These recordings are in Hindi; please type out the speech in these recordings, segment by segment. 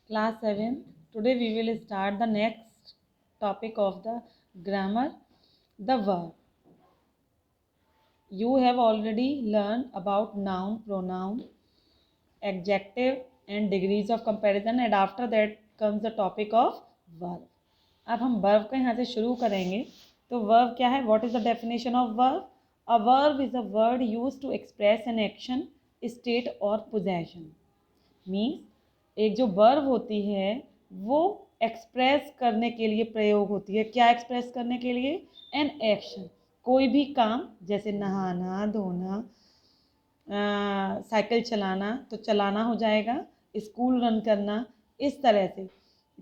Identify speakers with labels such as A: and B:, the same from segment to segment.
A: Class 7th. Today we will start the next topic of the grammar, the verb. You have already learned about noun, pronoun, adjective and degrees of comparison, and after that comes the topic of verb. अब हम verb को यहाँ से शुरू करेंगे. तो verb क्या है? What is the definition of verb? A verb is a word used to express an action, state or possession. Means एक जो वर्ब होती है वो एक्सप्रेस करने के लिए प्रयोग होती है. क्या एक्सप्रेस करने के लिए? एन एक्शन, कोई भी काम, जैसे नहाना, धोना, साइकिल चलाना, तो चलाना हो जाएगा. स्कूल रन करना, इस तरह से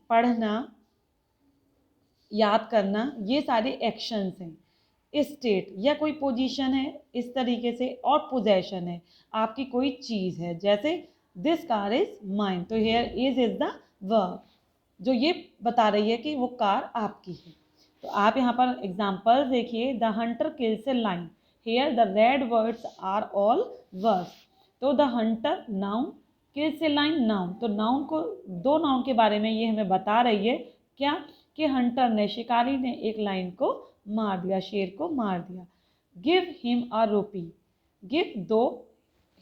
A: पढ़ना, याद करना, ये सारे एक्शंस हैं. स्टेट या कोई पोजीशन है इस तरीके से, और पोजेशन है आपकी कोई चीज़ है, जैसे दिस कार इज माइन, तो हेयर इज द वर्ब जो ये बता रही है कि वो कार आपकी है. तो आप यहाँ पर एग्जाम्पल देखिए. The hunter kills a lion, here the red words are all verbs. तो the hunter noun, kills a lion noun, तो नाउन को, दो नाउन के बारे में ये हमें बता रही है. क्या? कि हंटर ने, शिकारी ने एक लाइन को मार दिया, शेर को मार दिया. Give him a rupee, give दो,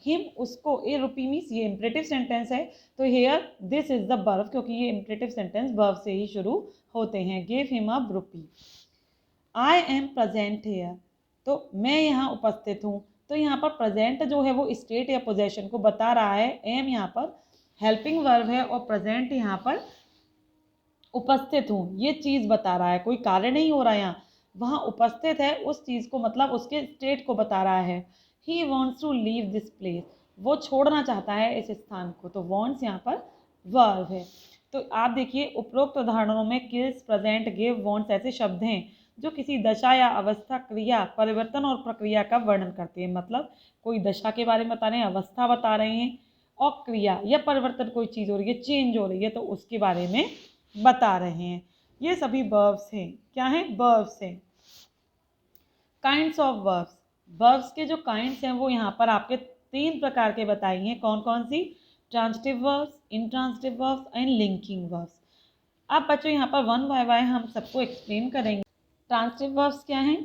A: हिम उसको, ए रुपी मीन्स ये इम्परेटिव सेंटेंस है. तो here this is the verb, क्योंकि ये इम्परेटिव सेंटेंस वर्ब से ही शुरू होते हैं. Give him a rupee. I am present here, तो मैं यहाँ उपस्थित हूँ. तो यहाँ पर प्रेजेंट जो है वो स्टेट या पोजेशन को बता रहा है. एम यहाँ पर हेल्पिंग वर्ब है और प्रेजेंट यहाँ पर उपस्थित हूँ, ये चीज़ बता रहा है. कोई कार्य नहीं हो रहा है यहाँ, वहाँ उपस्थित है उस चीज़ को, मतलब उसके स्टेट को बता रहा है. He wants to leave this place, वो छोड़ना चाहता है इस स्थान को. तो वॉन्ट्स यहाँ पर वर्ब है. तो आप देखिए उपरोक्त उदाहरणों में किल्स, प्रेजेंट, गिव, वॉन्ट्स ऐसे शब्द हैं जो किसी दशा या अवस्था, क्रिया, परिवर्तन और प्रक्रिया का वर्णन करते हैं. मतलब कोई दशा के बारे में बता रहे हैं, अवस्था बता रहे हैं, और क्रिया या परिवर्तन, कोई चीज़ हो रही है, चेंज हो रही है, तो उसके बारे में बता रहे हैं. ये सभी वर्ब्स हैं. क्या हैं? वर्ब्स हैं. काइंड्स ऑफ वर्ब्स, वर्ब्स के जो काइंड्स हैं वो यहाँ पर आपके 3 प्रकार के बताए हैं. कौन कौन सी? Transitive verbs, intransitive verbs and linking verbs. अब बच्चों यहाँ पर वन बाय वन हम सबको एक्सप्लेन करेंगे. ट्रांजिटिव वर्ब्स क्या हैं?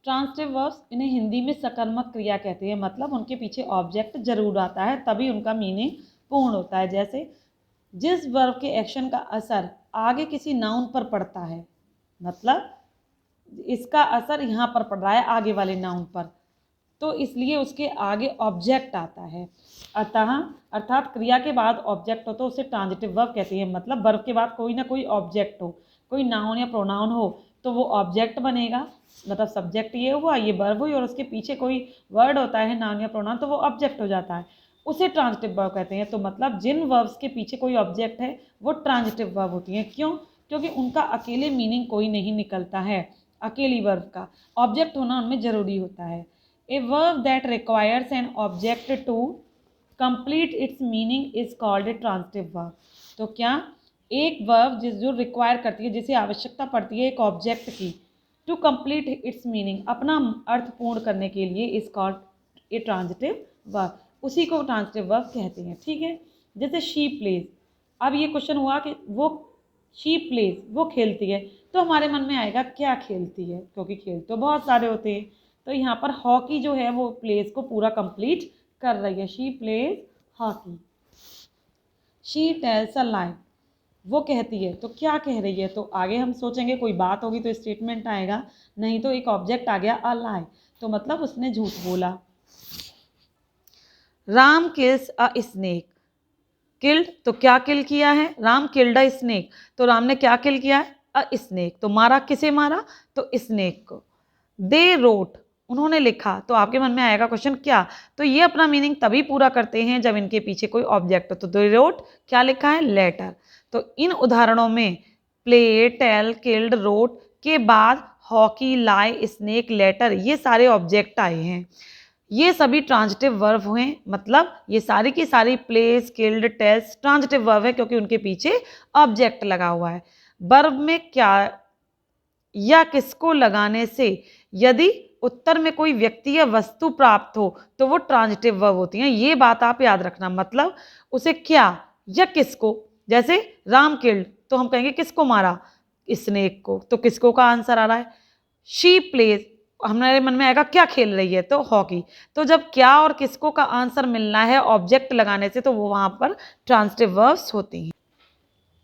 A: ट्रांजिटिव वर्ब्स, इन्हें हिंदी में सकर्मक क्रिया कहते हैं. मतलब उनके पीछे ऑब्जेक्ट जरूर आता है तभी उनका मीनिंग पूर्ण होता है. जैसे जिस वर्ब के एक्शन का असर आगे किसी नाउन पर पड़ता है, मतलब इसका असर यहाँ पर पड़ रहा है आगे वाले नाउन पर, तो इसलिए उसके आगे ऑब्जेक्ट आता है. अर्थात क्रिया के बाद ऑब्जेक्ट हो तो उसे ट्रांजिटिव वर्ब कहते हैं. मतलब वर्ब के बाद कोई ना कोई ऑब्जेक्ट हो, कोई नाउन या प्रोनाउन हो तो वो ऑब्जेक्ट बनेगा. मतलब सब्जेक्ट ये हुआ, ये वर्ब हुई, और उसके पीछे कोई वर्ड होता है, नाउन या प्रोनाउन, तो वो ऑब्जेक्ट हो जाता है, उसे ट्रांजिटिव वर्ब कहते हैं. तो मतलब जिन वर्ब्स के पीछे कोई ऑब्जेक्ट है वो ट्रांजिटिव वर्ब होती हैं. क्यों? क्योंकि उनका अकेले मीनिंग कोई नहीं निकलता है. अकेली वर्ब का ऑब्जेक्ट होना उनमें ज़रूरी होता है. A verb that requires an object to complete its meaning is called a transitive verb. तो क्या? एक वर्ब जो रिक्वायर करती है, जिसे आवश्यकता पड़ती है एक ऑब्जेक्ट की, टू कंप्लीट इट्स मीनिंग, अपना अर्थ पूर्ण करने के लिए, is called a transitive verb. उसी को ट्रांजिटिव वर्ब कहते हैं. ठीक है. जैसे शी प्लेज. अब ये क्वेश्चन हुआ कि वो शी प्लेज, वो खेलती है, तो हमारे मन में आएगा क्या खेलती है, क्योंकि खेल तो बहुत सारे होते हैं. तो यहाँ पर हॉकी जो है वो प्लेज को पूरा कंप्लीट कर रही है. She plays hockey. She tells a lie, वो कहती है, तो क्या कह रही है? तो आगे हम सोचेंगे कोई बात होगी तो स्टेटमेंट आएगा, नहीं तो एक ऑब्जेक्ट आ गया, अ लाई, तो मतलब उसने झूठ बोला. राम किल्स अ स्नेक. किल्ड, तो क्या किल किया है? राम किल्ड अ स्नेक, तो राम ने क्या किल किया है? अ स्नेक. तो मारा, किसे मारा? तो स्नेक को. दे रोट, उन्होंने लिखा, तो आपके मन में आएगा क्वेश्चन क्या? तो ये अपना मीनिंग तभी पूरा करते हैं जब इनके पीछे कोई ऑब्जेक्ट हो. तो दे रोट, क्या लिखा है? लेटर. तो इन उदाहरणों में प्ले, टेल, किल्ड, रोट के बाद हॉकी, लाई, स्नेक, लेटर, ये सारे ऑब्जेक्ट आए हैं. ये सभी ट्रांजिटिव वर्ब हुए. मतलब ये सारी की सारी place, killed, tells transitive verb है क्योंकि उनके पीछे ऑब्जेक्ट लगा हुआ है. वर्ब में क्या या किसको लगाने से यदि उत्तर में कोई व्यक्ति या वस्तु प्राप्त हो तो वो ट्रांजिटिव वर्ब होती हैं. ये बात आप याद रखना. मतलब उसे क्या या किसको जैसे राम किल्ड, तो हम कहेंगे किसको मारा, स्नेक को, तो किसको का आंसर आ रहा है। शी प्लेज, हमारे मन में आएगा क्या खेल रही है, तो हॉकी। तो जब क्या और किसको का आंसर मिलना है ऑब्जेक्ट लगाने से, तो वो वहां पर ट्रांजिटिव वर्ब्स होती हैं।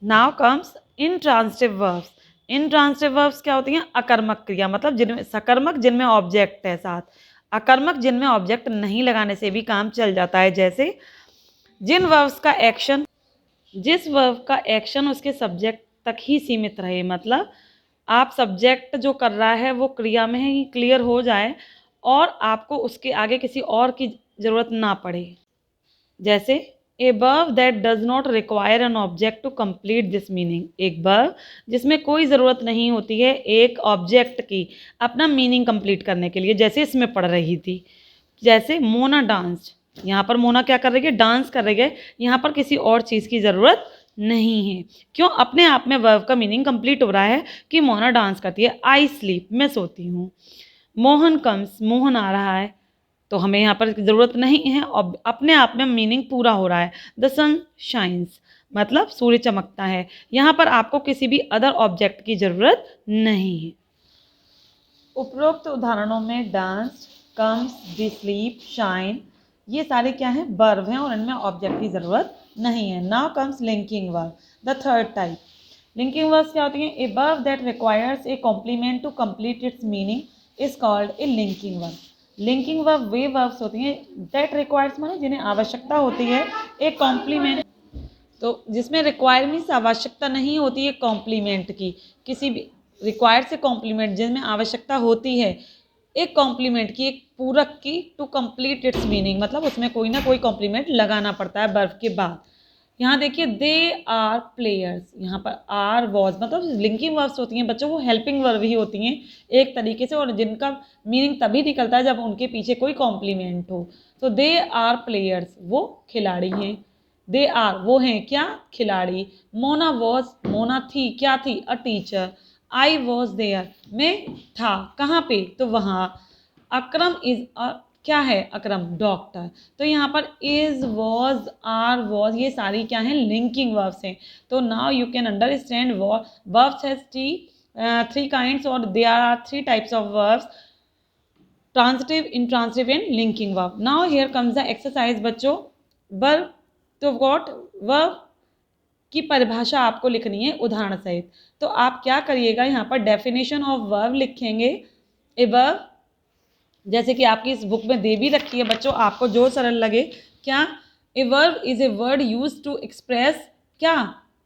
A: Now comes intransitive verbs. Intransitive verbs क्या होती हैं, अकर्मक क्रिया, मतलब जिनमें सकर्मक, जिनमें ऑब्जेक्ट है साथ, अकर्मक जिनमें ऑब्जेक्ट नहीं लगाने से भी काम चल जाता है। जैसे जिन वर्ब्स का एक्शन, जिस वर्ब का एक्शन उसके सब्जेक्ट तक ही सीमित रहे, मतलब आप सब्जेक्ट जो कर रहा है वो क्रिया में ही क्लियर हो जाए और आपको उसके आगे किसी और की ज़रूरत ना पड़े। जैसे a verb that does not require an object to complete this meaning, एक वर्ब जिसमें कोई ज़रूरत नहीं होती है एक ऑब्जेक्ट की अपना मीनिंग कंप्लीट करने के लिए, जैसे इसमें पढ़ रही थी। जैसे मोना डांस, यहाँ पर मोना क्या कर रही है, डांस कर रही है, यहाँ पर किसी और चीज़ की ज़रूरत नहीं है। क्यों, अपने आप में वर्ब का मीनिंग कंप्लीट हो रहा है कि मोना डांस करती है। आई स्लीप, मैं सोती हूँ। मोहन कम्स, मोहन आ रहा है, तो हमें यहाँ पर ज़रूरत नहीं है, और अपने आप में मीनिंग पूरा हो रहा है। द सन शाइन्स, मतलब सूर्य चमकता है, यहाँ पर आपको किसी भी अदर ऑब्जेक्ट की ज़रूरत नहीं है। उपरोक्त उदाहरणों में dance, comes, the sleep, shine, ये सारे क्या हैं, वर्ब हैं और इनमें ऑब्जेक्ट की ज़रूरत नहीं है। Now comes linking verb, the third type. Linking verbs क्या होती हैं, a verb that requires a complement to complete its meaning is called a linking verb. Linking verb वे वर्ब्स होती हैं दैट रिक्वायर्स, माने जिन्हें आवश्यकता होती है एक कॉम्प्लीमेंट, तो जिसमें रिक्वायर मीन्स आवश्यकता नहीं होती है कॉम्प्लीमेंट की, किसी भी रिक्वायर से कॉम्प्लीमेंट, जिनमें आवश्यकता होती है एक कॉम्प्लीमेंट की, एक पूरक की, टू कंप्लीट इट्स मीनिंग, मतलब उसमें कोई ना कोई कॉम्प्लीमेंट लगाना पड़ता है वर्ब के बाद। यहाँ देखिए दे आर प्लेयर्स, यहाँ पर आर वॉज, मतलब लिंकिंग वर्ब्स होती हैं बच्चों, वो हेल्पिंग वर्ब ही होती हैं एक तरीके से, और जिनका मीनिंग तभी निकलता है जब उनके पीछे कोई कॉम्प्लीमेंट हो। तो दे आर प्लेयर्स, वो खिलाड़ी हैं। दे आर, वो हैं क्या, खिलाड़ी। मोना वॉज, मोना थी, क्या थी, a teacher. I was there, मैं था, कहाँ पे, तो वहाँ। अक्रम इज अ, क्या है, अक्रम डॉक्टर। तो यहाँ पर इज, वॉज, आर, वॉज, ये सारी क्या हैं, लिंकिंग वर्ब्स हैं। तो now you can understand verbs has three kinds, और there are three types of verbs, transitive, intransitive and linking verb. Now here comes the exercise बच्चों। वर्ब तो व्हाट, वर्ब की परिभाषा आपको लिखनी है उदाहरण सहित। तो आप क्या करिएगा, यहाँ पर डेफिनेशन ऑफ वर्ब लिखेंगे। ए वर्ब, जैसे कि आपकी इस बुक में दे भी रखी है बच्चों, आपको जो सरल लगे। क्या, a verb is a word use to express क्या,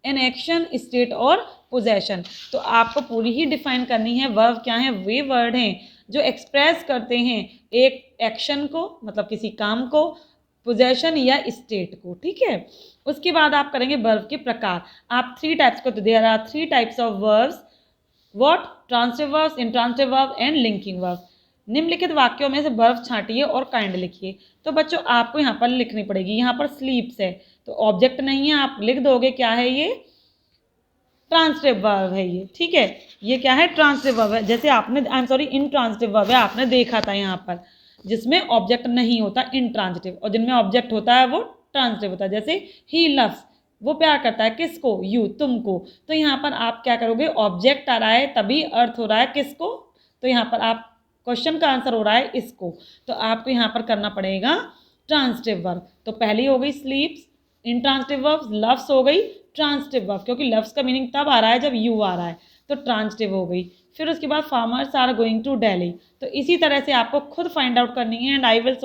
A: एन एक्शन, स्टेट और पोजेशन। तो आपको पूरी ही डिफाइन करनी है वर्ब क्या है, वे वर्ड हैं जो एक्सप्रेस करते हैं एक एक्शन को, मतलब किसी काम को, पोजेशन या स्टेट को, ठीक है। उसके बाद आप करेंगे वर्ब के प्रकार। आप थ्री टाइप्स को, तो there are three types of verbs, what, transitive verbs, intransitive verb and linking verb. निम्नलिखित वाक्यों में से वर्ब छांटिए और काइंड लिखिए। तो बच्चों आपको यहाँ पर लिखनी पड़ेगी, यहाँ पर स्लीप्स है तो ऑब्जेक्ट नहीं है, आप लिख दोगे क्या है ये, ट्रांजिटिव वर्ब है ये, ठीक है। ये क्या है, ट्रांजिटिव वर्ब है। जैसे आपने, I am sorry, intransitive verb है, आपने देखा था यहाँ पर, जिसमें ऑब्जेक्ट नहीं होता इंट्रांजिटिव, और जिनमें ऑब्जेक्ट होता है वो ट्रांजिटिव होता है। जैसे ही लव्स, वो प्यार करता है किसको, यू, तुमको। तो यहाँ पर आप क्या करोगे, ऑब्जेक्ट आ रहा है तभी अर्थ हो रहा है किसको, तो यहाँ पर आप क्वेश्चन का आंसर हो रहा है इसको, तो आपको यहाँ पर करना पड़ेगा ट्रांजिटिव वर्ब। तो पहली हो गई स्लीप्स, इंट्रांजिटिव वर्ब, लव्स हो गई ट्रांजिटिव वर्ब, क्योंकि लव्स का मीनिंग तब आ रहा है जब यू आ रहा है, तो ट्रांजिटिव हो गई। फिर उसके बाद farmers are going to Delhi. तो इसी तरह से आपको खुद फाइंड आउट करनी है, and I will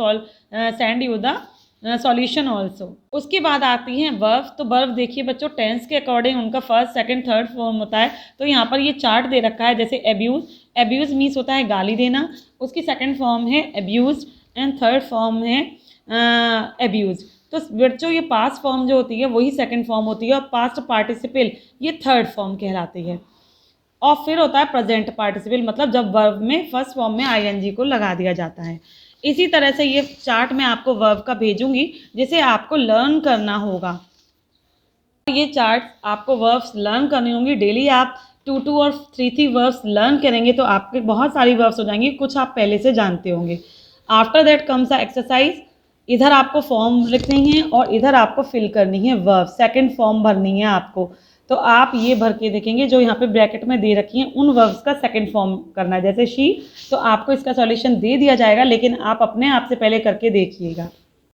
A: send you the solution also. उसके बाद आती हैं वर्ब। तो वर्ब देखिए बच्चों, टेंस के अकॉर्डिंग उनका फर्स्ट, सेकंड, थर्ड फॉर्म होता है। तो यहाँ पर ये चार्ट दे रखा है। जैसे एब्यूज, एब्यूज मीन्स होता है गाली देना, उसकी सेकंड फॉर्म है एब्यूज एंड थर्ड फॉर्म है एब्यूज। तो बच्चों ये पास्ट फॉर्म जो होती है वही सेकंड फॉर्म होती है, और पास्ट पार्टिसिपल ये थर्ड फॉर्म कहलाती है। और फिर होता है प्रेजेंट पार्टिसिपल, मतलब जब वर्ब में फर्स्ट फॉर्म में आईएनजी को लगा दिया जाता है। इसी तरह से ये चार्ट मैं आपको वर्ब का भेजूंगी, जिसे आपको लर्न करना होगा। ये चार्ट आपको वर्ब्स लर्न करनी होंगी। डेली आप 2 और 3 वर्ब्स लर्न करेंगे तो आपके बहुत सारी वर्ब्स हो जाएंगी, कुछ आप पहले से जानते होंगे। After that comes a exercise. इधर आपको फॉर्म लिखनी है और इधर आपको फिल करनी है वर्ब, सेकंड फॉर्म भरनी है आपको। तो आप ये भर के देखेंगे जो यहाँ पे ब्रैकेट में दे रखी हैं उन वर्ब्स का सेकंड फॉर्म करना है, जैसे शी। तो आपको इसका सॉल्यूशन दे दिया जाएगा, लेकिन आप अपने आप से पहले करके देखिएगा।